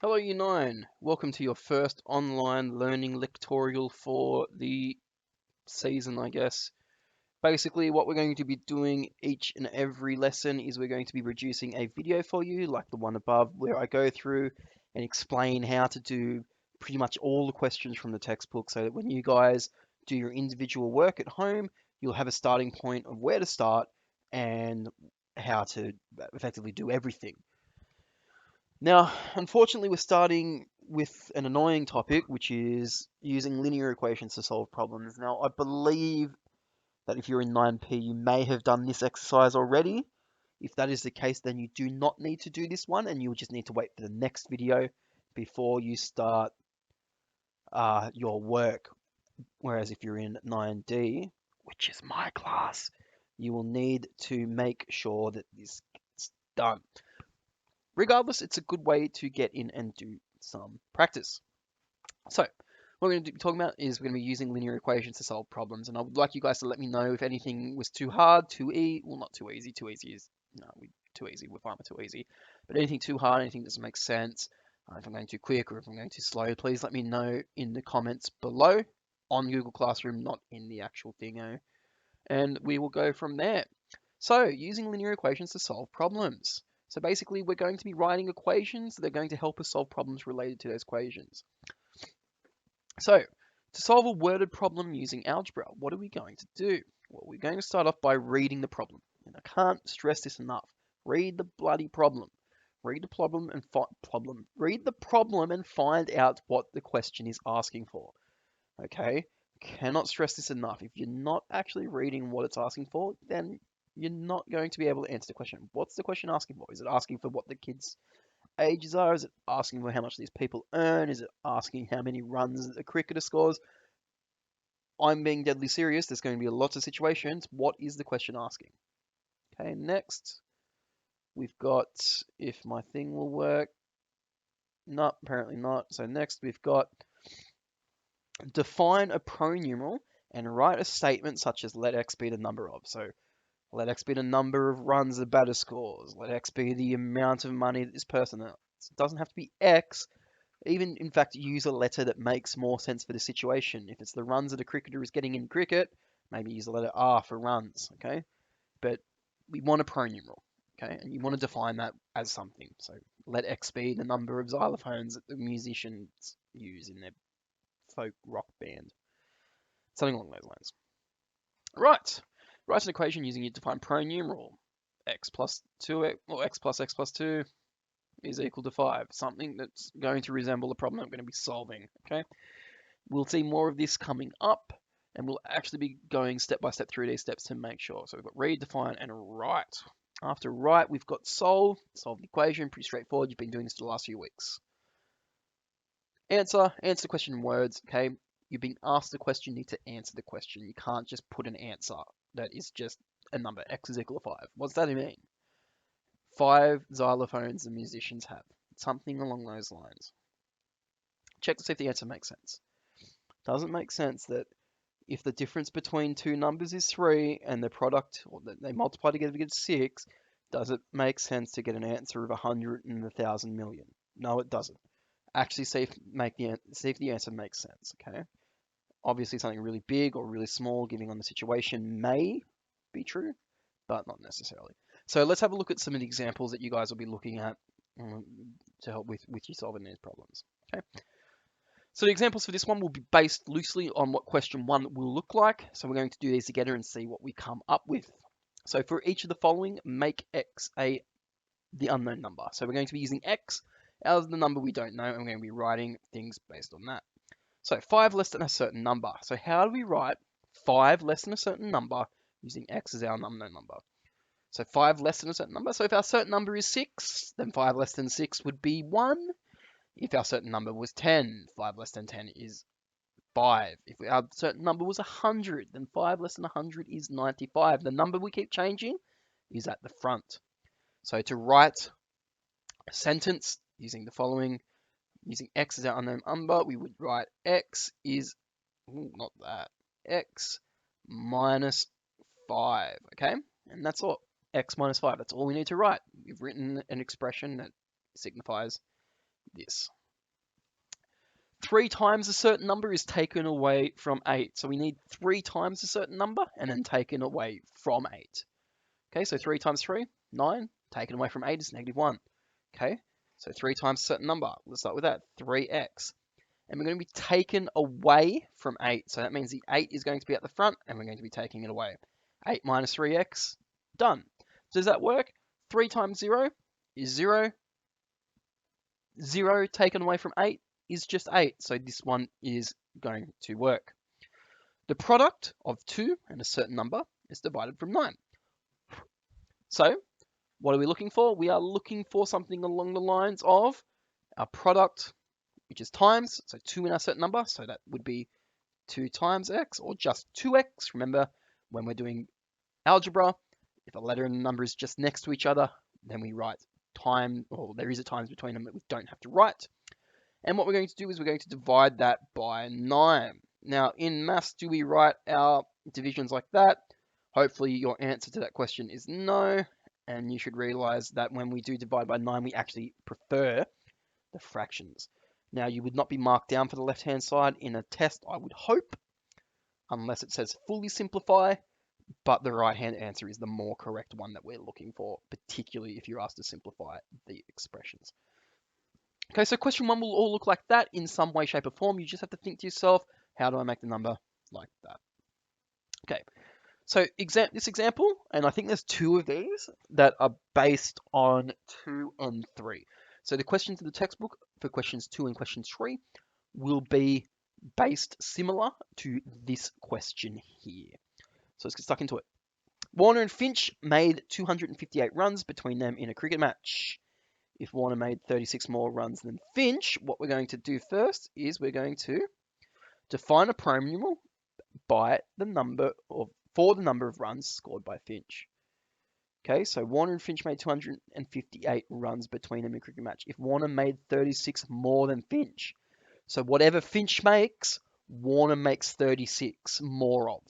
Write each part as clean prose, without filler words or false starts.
Hello U9, welcome to your first online learning lectorial for the season, I guess. Basically, what we're going to be doing each and every lesson is we're going to be producing a video for you, like the one above, where I go through and explain how to do pretty much all the questions from the textbook so that when you guys do your individual work at home, you'll have a starting point of where to start and how to effectively do everything. Now, unfortunately, we're starting with an annoying topic, which is using linear equations to solve problems. Now, I believe that if you're in 9P, you may have done this exercise already. If that is the case, then you do not need to do this one, and you'll just need to wait for the next video before you start your work. Whereas if you're in 9D, which is my class, you will need to make sure that this gets done. Regardless, it's a good way to get in and do some practice. So, what we're going to be talking about is we're going to be using linear equations to solve problems, and I would like you guys to let me know if anything was too hard, too easy, well, not too easy. Too easy is no, too easy. We're fine with too easy, but anything too hard, anything that doesn't make sense, if I'm going too quick or if I'm going too slow, please let me know in the comments below on Google Classroom, not in the actual thingo, and we will go from there. So, using linear equations to solve problems. So basically, we're going to be writing equations that are going to help us solve problems related to those equations. So, to solve a worded problem using algebra, what are we going to do? Well, we're going to start off by reading the problem. And I can't stress this enough. Read the bloody problem. Read the problem and read the problem and find out what the question is asking for. Okay? Cannot stress this enough. If you're not actually reading what it's asking for, then you're not going to be able to answer the question. What's the question asking for? Is it asking for what the kids' ages are? Is it asking for how much these people earn? Is it asking how many runs a cricketer scores? I'm being deadly serious. There's going to be lots of situations. What is the question asking? Okay, next we've got if my thing will work. No, apparently not. So next we've got define a pronumeral and write a statement such as let x be the number of. So let x be the number of runs the batter scores. Let x be the amount of money that this person earns. It doesn't have to be x. Even, in fact, use a letter that makes more sense for the situation. If it's the runs that a cricketer is getting in cricket, maybe use the letter R for runs, okay? But we want a pronumeral, okay? And you want to define that as something. So let x be the number of xylophones that the musicians use in their folk rock band. Something along those lines. Right. Write an equation using your defined pronumeral. X plus 2x, or x plus 2 is equal to 5. Something that's going to resemble the problem I'm going to be solving, okay? We'll see more of this coming up, and we'll actually be going step by step through these steps to make sure. So we've got read, define, and write. After write, we've got solve. Solve the equation, pretty straightforward. You've been doing this for the last few weeks. Answer the question in words, okay? You're being asked the question, you need to answer the question. You can't just put an answer that is just a number, x is equal to 5. What's that mean? 5 xylophones the musicians have. Something along those lines. Check to see if the answer makes sense. Doesn't make sense that if the difference between two numbers is 3 and the product, or they multiply together to get 6, does it make sense to get an answer of 100 and 1,000 million? No, it doesn't. Actually see if the answer makes sense, okay? Obviously something really big or really small, giving on the situation, may be true, but not necessarily. So let's have a look at some of the examples that you guys will be looking at to help with you solving these problems, okay? So the examples for this one will be based loosely on what question 1 will look like. So we're going to do these together and see what we come up with. So for each of the following, make x the unknown number. So we're going to be using x as the number we don't know, and we're going to be writing things based on that. So 5 less than a certain number. So how do we write 5 less than a certain number using x as our unknown number? So 5 less than a certain number. So if our certain number is 6, then 5 less than 6 would be 1. If our certain number was 10, 5 less than 10 is 5. If our certain number was 100, then 5 less than 100 is 95. The number we keep changing is at the front. So to write a sentence using the following, using x as our unknown number, we would write x is, not that, x minus 5, okay? And that's all, x minus 5, that's all we need to write. We've written an expression that signifies this. 3 times a certain number is taken away from 8. So we need 3 times a certain number and then taken away from 8. Okay, so 3 times 3, 9. Taken away from 8 is -1. Okay, so 3 times a certain number. Let's start with that, 3x. And we're going to be taken away from 8. So that means the 8 is going to be at the front and we're going to be taking it away. 8 minus 3x, done. Does that work? 3 times 0 is 0. 0 taken away from 8 is just 8. So this one is going to work. The product of 2 and a certain number is divided from 9. So what are we looking for? We are looking for something along the lines of our product, which is times, so 2 in a certain number, so that would be 2 times x, or just 2x. Remember, when we're doing algebra, if a letter and a number is just next to each other, then we write time, or there is a times between them that we don't have to write. And what we're going to do is we're going to divide that by 9. Now, in maths, do we write our divisions like that? Hopefully your answer to that question is no, and you should realize that when we do divide by 9, we actually prefer the fractions. Now, you would not be marked down for the left-hand side in a test, I would hope, unless it says fully simplify, but the right-hand answer is the more correct one that we're looking for, particularly if you're asked to simplify the expressions. Okay, so question 1 will all look like that in some way, shape, or form. You just have to think to yourself, how do I make the number like that? Okay, so this example, and I think there's 2 of these that are based on 2 and 3. So the questions in the textbook for questions 2 and question 3 will be based similar to this question here. So let's get stuck into it. Warner and Finch made 258 runs between them in a cricket match. If Warner made 36 more runs than Finch, what we're going to do first is we're going to define a prime numeral by the number for the number of runs scored by Finch. Okay, so Warner and Finch made 258 runs between them in a cricket match. If Warner made 36 more than Finch, so whatever Finch makes, Warner makes 36 more of.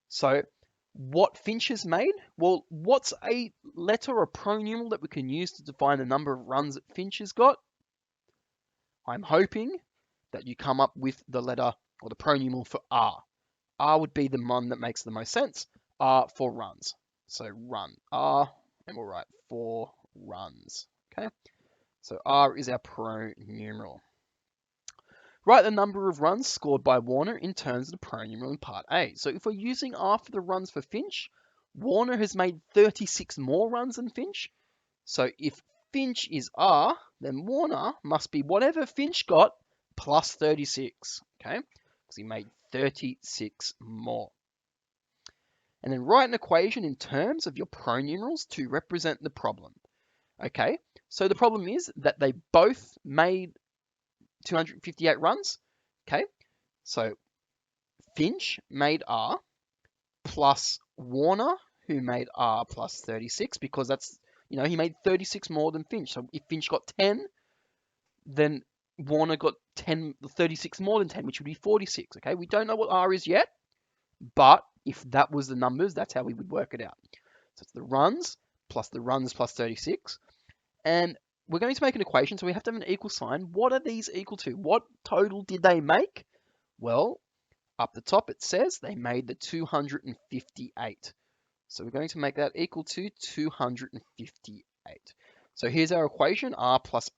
So what Finch has made? Well, what's a letter or pronumeral that we can use to define the number of runs that Finch has got? I'm hoping that you come up with the letter or the pronumeral for R. R would be the one that makes the most sense. R for runs. So run, R, and we'll write 4 runs. Okay, so R is our pronumeral. Write the number of runs scored by Warner in terms of the pronumeral in part A. So if we're using R for the runs for Finch, Warner has made 36 more runs than Finch. So if Finch is R, then Warner must be whatever Finch got plus 36, okay? Because he made 36 more. And then write an equation in terms of your pronumerals to represent the problem. Okay, so the problem is that they both made 258 runs. Okay, so Finch made R plus Warner, who made R plus 36, because that's, he made 36 more than Finch. So if Finch got 10, then Warner got 36 more than 10, which would be 46. Okay, we don't know what R is yet, but if that was the numbers, that's how we would work it out. So it's the runs plus 36. And we're going to make an equation, so we have to have an equal sign. What are these equal to? What total did they make? Well, up the top it says they made the 258. So we're going to make that equal to 258. So here's our equation. R plus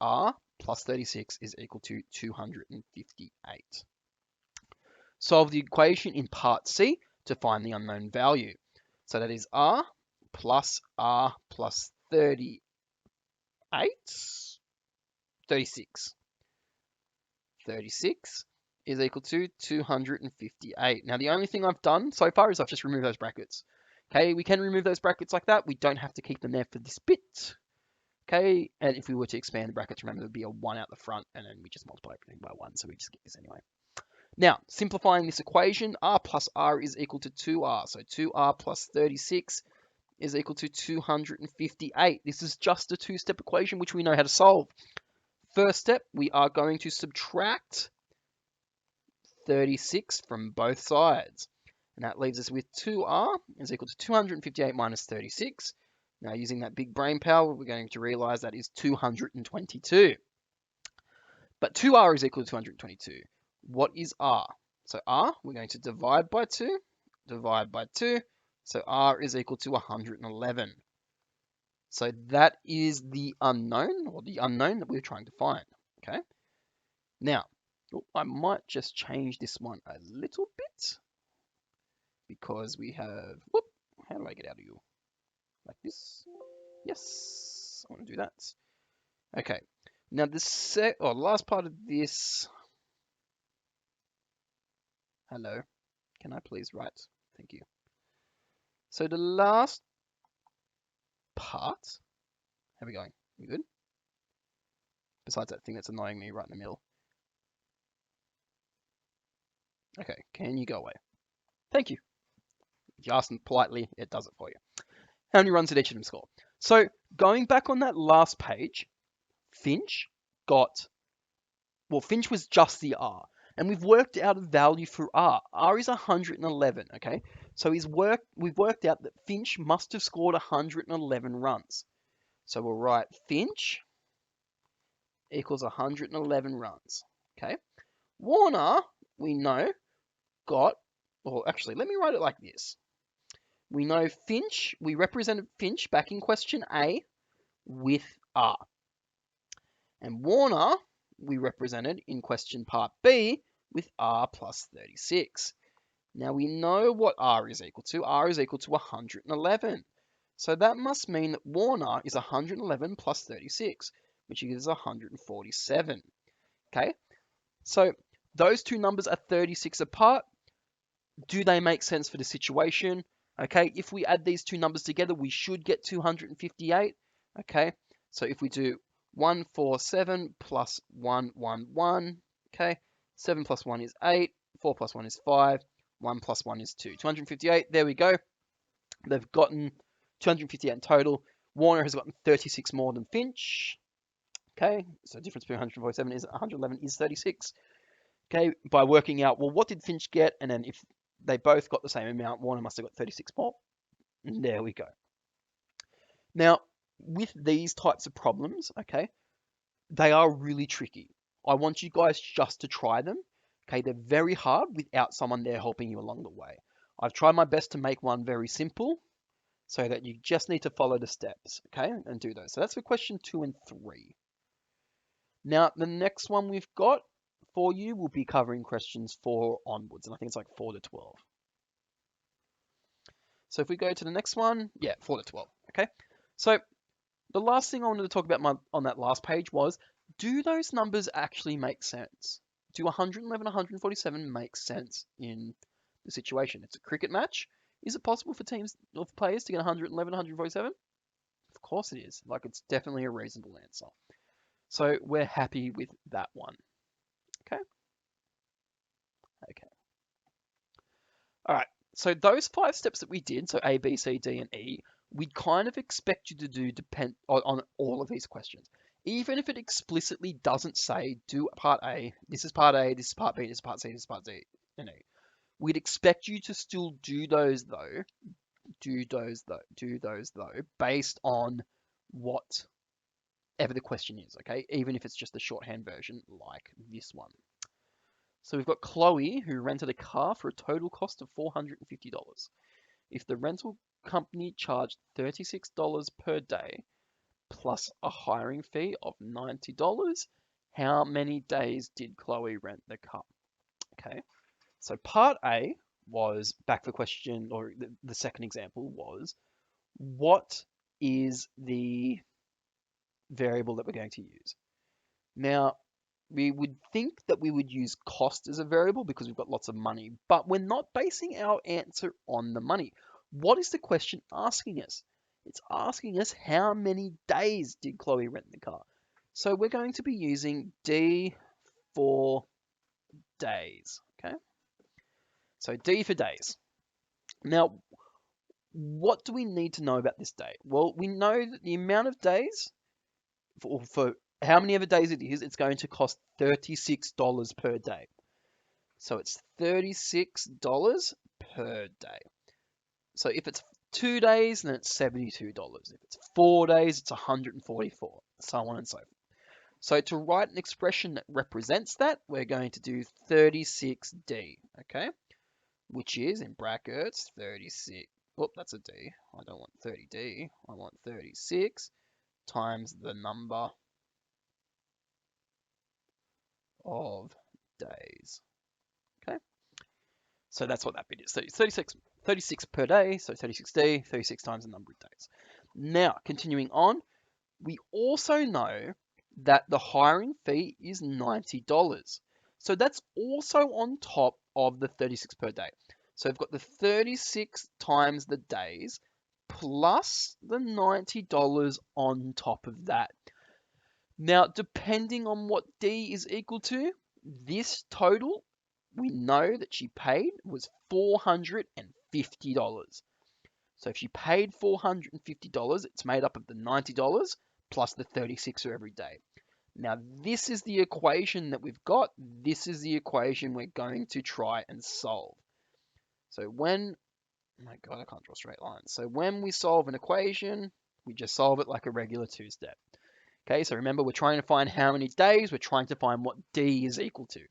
36 is equal to 258. Solve the equation in part C to find the unknown value. So that is R plus 36. 36 is equal to 258. Now, the only thing I've done so far is I've just removed those brackets. Okay, we can remove those brackets like that. We don't have to keep them there for this bit. Okay, and if we were to expand the brackets, remember there'd be a 1 out the front, and then we just multiply everything by 1, so we just get this anyway. Now, simplifying this equation, R plus R is equal to 2R. So 2R plus 36 is equal to 258. This is just a 2-step equation, which we know how to solve. First step, we are going to subtract 36 from both sides. And that leaves us with 2R is equal to 258 minus 36. Now, using that big brain power, we're going to realize that is 222. But 2r is equal to 222. What is r? So r, we're going to divide by 2, divide by 2. So r is equal to 111. So that is the unknown, or the unknown that we're trying to find. Okay. Now, I might just change this one a little bit because we have, whoop, how do I get out of you? Like this? Yes, I want to do that. Okay. Now the last part of this, hello, can I please write? Thank you. So the last part, how are we going? We good? Besides that thing that's annoying me right in the middle. Okay, can you go away? Thank you. If you ask them politely, it does it for you. How many runs did each of them score? So going back on that last page, Finch Finch was just the R. And we've worked out a value for R. R is 111, okay? So we've worked out that Finch must have scored 111 runs. So we'll write Finch equals 111 runs, okay? Warner, we know, actually, let me write it like this. We know Finch, we represented Finch back in question A with R. And Warner, we represented in question part B with R plus 36. Now we know what R is equal to. R is equal to 111. So that must mean that Warner is 111 plus 36, which gives 147. Okay, so those two numbers are 36 apart. Do they make sense for the situation? Okay, if we add these two numbers together, we should get 258. Okay, so if we do 147 plus 111, okay, 7 plus 1 is 8, 4 plus 1 is 5, 1 plus 1 is 2. 258, there we go. They've gotten 258 in total. Warner has gotten 36 more than Finch. Okay, so the difference between 147 is 111 is 36. Okay, by working out, well, what did Finch get? And then if they both got the same amount, Warner must have got 36 more. And there we go. Now, with these types of problems, okay, they are really tricky. I want you guys just to try them. Okay, they're very hard without someone there helping you along the way. I've tried my best to make one very simple so that you just need to follow the steps, okay, and do those. So that's for question 2 and 3. Now, the next one we've got for you will be covering questions 4 onwards, and I think it's like 4 to 12. So if we go to the next one, yeah, 4 to 12, okay? So the last thing I wanted to talk about on that last page was, do those numbers actually make sense? Do 111, 147 make sense in the situation? It's a cricket match. Is it possible for teams of players to get 111, 147? Of course it is. Like, it's definitely a reasonable answer. So we're happy with that one. Okay? Okay. All right. So those 5 steps that we did, so A, B, C, D, and E, we kind of expect you to do depend on all of these questions. Even if it explicitly doesn't say do part A, this is part A, this is part B, this is part C, this is part D, and E. We'd expect you to still do those though, based on whatever the question is, okay? Even if it's just a shorthand version like this one. So we've got Chloe, who rented a car for a total cost of $450. If the rental company charged $36 per day plus a hiring fee of $90, how many days did Chloe rent the car? Okay, so part A was back for question, or the second example was, what is the variable that we're going to use? Now, we would think that we would use cost as a variable because we've got lots of money, but we're not basing our answer on the money. What is the question asking us? It's asking us how many days did Chloe rent the car? So we're going to be using D for days, okay? So D for days. Now, what do we need to know about this day? Well, we know that the amount of days for how many ever days it is, it's going to cost $36 per day. So it's $36 per day. So if it's 2 days, then it's $72. If it's 4 days, it's $144, so on and so forth. So to write an expression that represents that, we're going to do 36D, okay? Which is, in brackets, 36. Whoop, that's a D. I don't want 30D. I want 36 times the number of days, okay? So that's what that bit is. So 36 per day, so 36D, 36 times the number of days. Now, continuing on, we also know that the hiring fee is $90. So that's also on top of the 36 per day. So we've got the 36 times the days plus the $90 on top of that. Now, depending on what D is equal to, this total we know that she paid was $450. So if she paid $450, it's made up of the $90 plus the 36 for every day. Now, this is the equation that we've got. This is the equation we're going to try and solve. So when, oh my God, I can't draw straight lines. So when we solve an equation, we just solve it like a regular two-step. Okay, so remember, we're trying to find how many days. We're trying to find what D is equal to.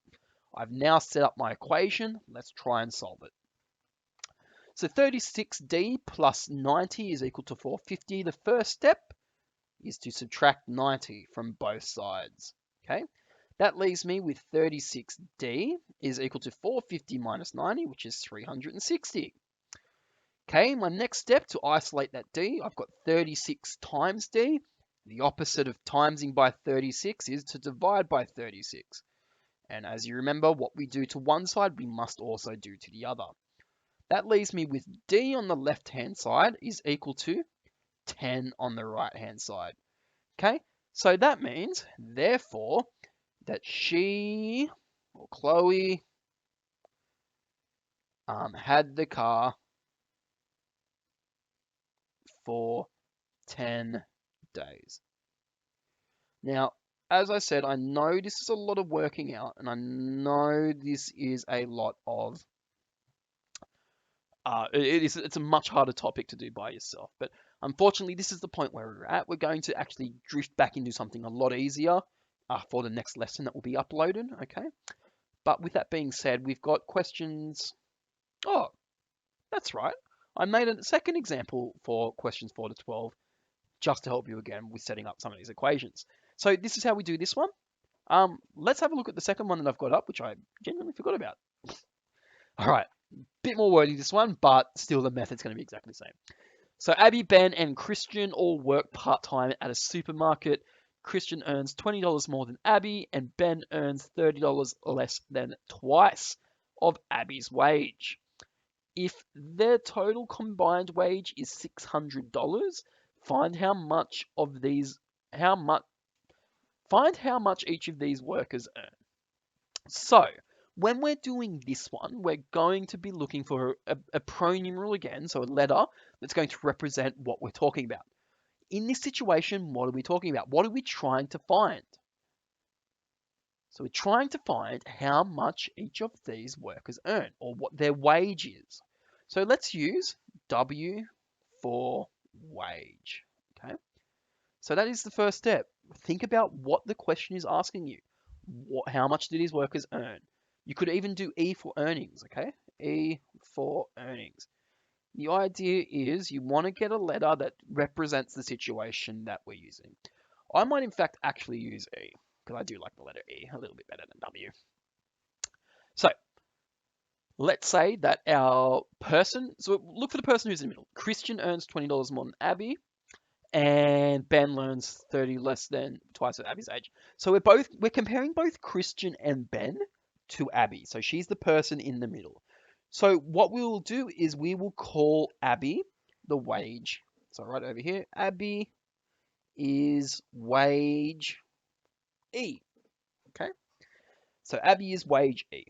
I've now set up my equation. Let's try and solve it. So 36D plus 90 is equal to 450. The first step is to subtract 90 from both sides. Okay, that leaves me with 36D is equal to 450 minus 90, which is 360. Okay, my next step to isolate that D, I've got 36 times D. The opposite of timesing by 36 is to divide by 36. And as you remember, what we do to one side, we must also do to the other. That leaves me with D on the left-hand side is equal to 10 on the right-hand side. Okay, so that means, therefore, that she, or Chloe, had the car for 10 days. Now, as I said, I know this is a lot of working out, and I know this is a lot of it's a much harder topic to do by yourself. But unfortunately, this is the point where we're at. We're going to actually drift back into something a lot easier for the next lesson that will be uploaded. Okay. But with that being said, we've got questions. Oh, that's right. I made a second example for questions 4 to 12 just to help you again with setting up some of these equations. So this is how we do this one. Let's have a look at the second one that I've got up, which I genuinely forgot about. All right. Bit more wordy this one, but still the method's going to be exactly the same. So Abby, Ben, and Christian all work part-time at a supermarket. Christian earns $20 more than Abby, and Ben earns $30 less than twice of Abby's wage. If their total combined wage is $600, find how much each of these workers earn. So when we're doing this one, we're going to be looking for a pronumeral again, so a letter that's going to represent what we're talking about. In this situation, what are we talking about? What are we trying to find? So we're trying to find how much each of these workers earn, or what their wage is. So let's use W for wage. Okay. So that is the first step. Think about what the question is asking you. How much do these workers earn? You could even do E for earnings, okay? E for earnings. The idea is you want to get a letter that represents the situation that we're using. I might in fact actually use E, because I do like the letter E a little bit better than W. So let's say that our person, so look for the person who's in the middle. Christian earns $20 more than Abby, and Ben learns 30 less than twice of Abby's age. So we're comparing both Christian and Ben to Abby. So she's the person in the middle. So what we will do is we will call Abby the wage. So right over here, Abby is wage E. Okay. So Abby is wage E.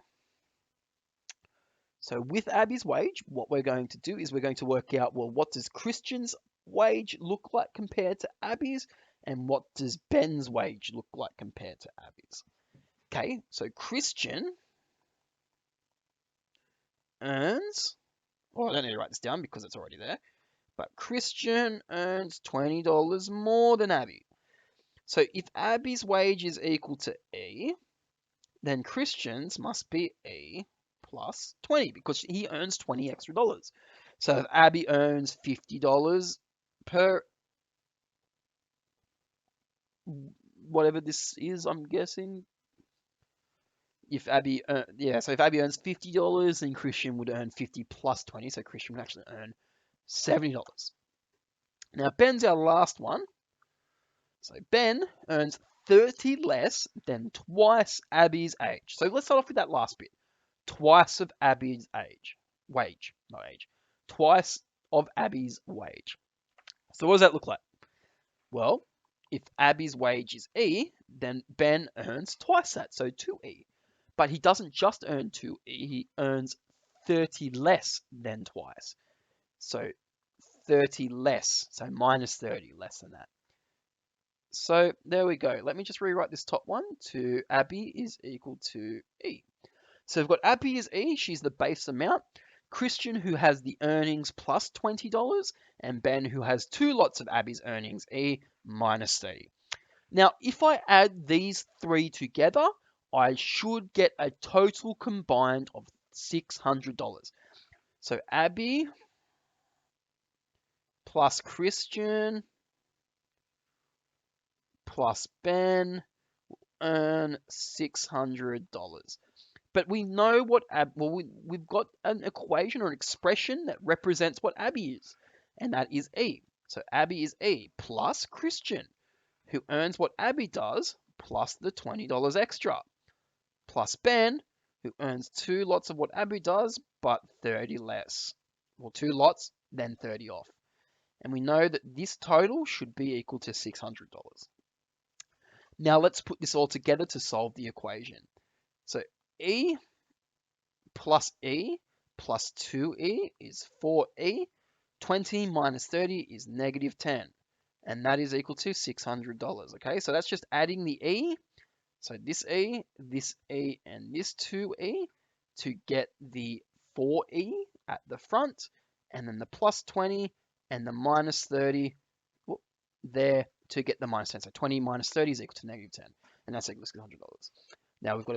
So with Abby's wage, what we're going to do is we're going to work out, well, what does Christian's wage look like compared to Abby's? And what does Ben's wage look like compared to Abby's? Okay, so Christian earns, well, I don't need to write this down because it's already there, but Christian earns $20 more than Abby. So if Abby's wage is equal to E, then Christian's must be E plus 20 because he earns 20 extra dollars. So if Abby earns $50 per whatever this is, I'm guessing. If Abby, so if Abby earns $50, then Christian would earn 50 plus 20, so Christian would actually earn $70. Now Ben's our last one. So Ben earns 30 less than twice Abby's age. So let's start off with that last bit. Twice of Abby's age. Wage, not age. Twice of Abby's wage. So what does that look like? Well, if Abby's wage is E, then Ben earns twice that, so 2E. But he doesn't just earn 2E, he earns 30 less than twice. So 30 less, so minus 30, less than that. So there we go. Let me just rewrite this top one to Abby is equal to E. So we've got Abby is E, she's the base amount. Christian, who has the earnings plus $20, and Ben, who has two lots of Abby's earnings, E minus 30. Now, if I add these three together, I should get a total combined of $600. So Abby plus Christian plus Ben earn $600. But we know what we've got an equation or an expression that represents what Abby is, and that is E. So Abby is E plus Christian, who earns what Abby does, plus the $20 extra, plus Ben, who earns two lots of what Abby does, but 30 less. Well, two lots, then 30 off. And we know that this total should be equal to $600. Now let's put this all together to solve the equation. So E plus 2E is 4E. 20 minus 30 is negative 10. And that is equal to $600. Okay, so that's just adding the E. So this E, and this 2E to get the 4E at the front. And then the plus 20 and the minus 30 there to get the minus 10. So 20 minus 30 is equal to negative 10. And that's equal to $600. Now we've got